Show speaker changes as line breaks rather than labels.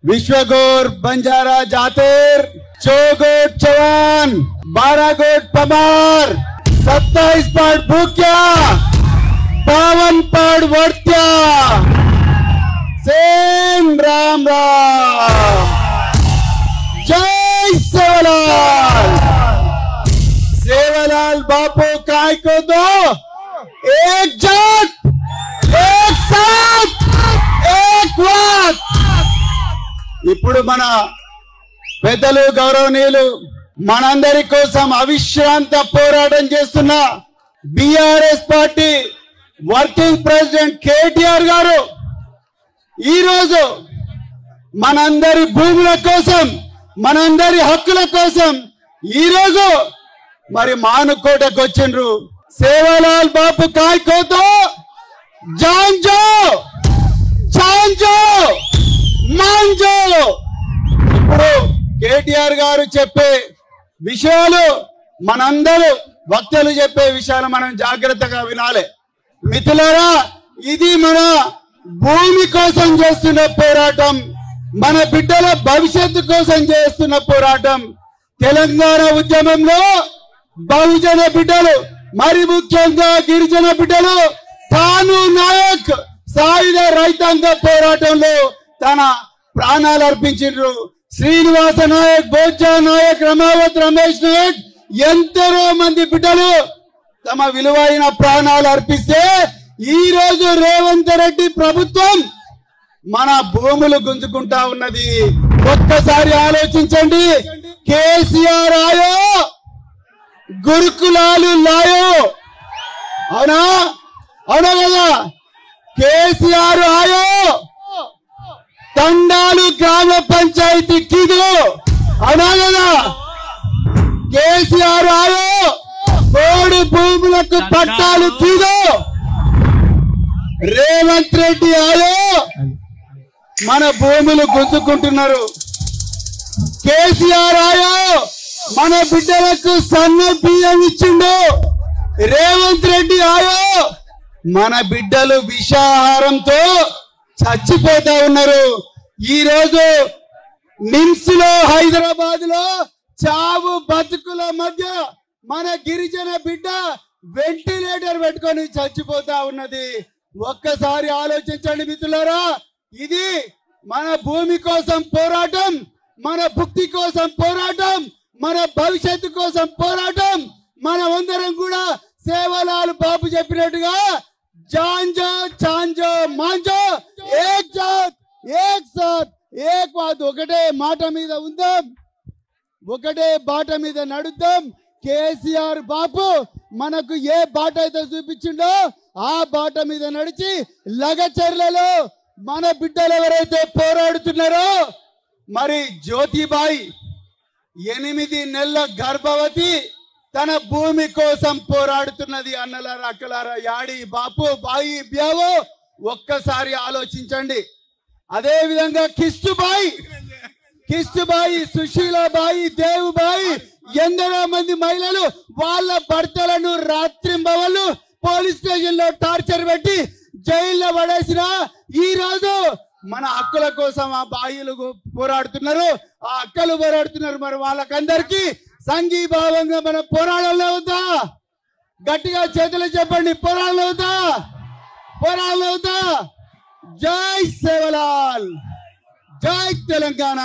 विश्वगोर बंजारा जातेर 4 गोट चवान 12 गोट पमार 27 पाड़ भूक्या 52 पाड़ वर्त्या सेम राम राम जय सेवालाल सेवालाल बापू काय को दो एकजुट एक साथ एक वक्त ఇప్పుడు మన పెద్దలు గౌరవనీయులు మనందరి కోసం అవిశ్రాంత పోరాటం చేస్తున్న BRS party working president KTR గారు ఈ రోజు మనందరి భూముల కోసం మనందరి హక్కుల కోసం ఈ రోజు మరి మానుకోటకు వచ్చిండ్రు సేవాలాల్ బాపు కాయ్ కోతో జాంజో చాంజో మాంజో ఇప్పుడు కేటీఆర్ గారు చెప్పే విషయాలు మనందరూ వక్తలు చెప్పే విషయాలు మనం జాగ్రత్తగా వినాలి మిత్రులారా ఇది మన భూమి కోసం చేస్తున్న పోరాటం మన బిడ్డల భవిష్యత్తు కోసం చేస్తున్న పోరాటం తెలంగాణ ఉద్యమంలో బహుజన బిడ్డలు మరి ముఖ్యంగా గిరిజన బిడ్డలు తాను నాయక్ సాయుధ రైతాంగ పోరాటంలో తన ప్రాణాలు అర్పించారు శ్రీనివాస నాయక్ బోజ్జా నాయక్ రమావత్ రమేష్ నాయక్ ఎందరో మంది బిడ్డలు తమ విలువైన ప్రాణాలు అర్పిస్తే ఈ రోజు రేవంత్ రెడ్డి ప్రభుత్వం మన భూములు గుంజుకుంటా ఉన్నది ఒక్కసారి ఆలోచించండి కేసీఆర్ ఆయో గురుకులాలు లాయో అవునా అవునా కదా కేసీఆర్ ఆయో తండాలు గ్రామ పంచాయతీ కిదో అవునా కదా కేసీఆర్ ఆయో కోడి భూములకు పట్టాలు కిదో రేవంత్ రెడ్డి ఆయో మన భూములు గుంజుకుంటున్నారు కేసీఆర్ ఆయో మన బిడ్డలకు సన్న బియ్యం ఇచ్చిండు రేవంత్ రెడ్డి ఆయో మన బిడ్డలు విషాహారంతో చచ్చిపోతా ఉన్నారు ఈ రోజు నిమ్స్ లో హైదరాబాద్ లో చావు బతుకుల మధ్య మన గిరిజన బిడ్డ వెంటిలేటర్ పెట్టుకొని చచ్చిపోతా ఉన్నది ఒక్కసారి ఆలోచించండి మిత్రులారా ఇది మన భూమి కోసం పోరాటం మన భుక్తి కోసం పోరాటం మన భవిష్యత్తు కోసం పోరాటం మనమందరం కూడా సేవాలాల్ బాబు చెప్పినట్టుగా జాంజో చాంజో మాంజో ఏక్ జాత్ ఏక్ సాత్ ఏక్ బాత్ ఒకటే మాట మీద ఉందాం ఒకటే బాట మీద నడుద్దాం కేసీఆర్ బాపు మనకు ఏ బాట అయితే చూపించిండో ఆ బాట మీద నడిచి లగచర్లలో మన బిడ్డలు ఎవరైతే పోరాడుతున్నారో మరి జ్యోతిబాయి 8 నెలల గర్భవతి తన భూమి కోసం పోరాడుతున్నది అన్నలారా అక్కలారా యాడి బాపు బాయి బ్యావో ఒక్కసారి ఆలోచించండి అదే విధంగా కిష్టుబాయి సుశీలాబాయి దేవుబాయి ఎందరో మంది మహిళలు వాళ్ళ భర్తలను రాత్రింబవళ్ళు పోలీస్ స్టేషన్ లో టార్చర్ పెట్టి జైల్లో పడేసిన ఈ రోజు మన హక్కుల కోసం ఆ బాయిలు పోరాడుతున్నారు ఆ అక్కలు పోరాడుతున్నారు మరి వాళ్ళకందరికీ సంఘీభావంగా మన పోరాడాలి అవుతా గట్టిగా చేతులు చెప్పండి పోరాడాలి అవుతా జై సేవలాల్ జై తెలంగాణ।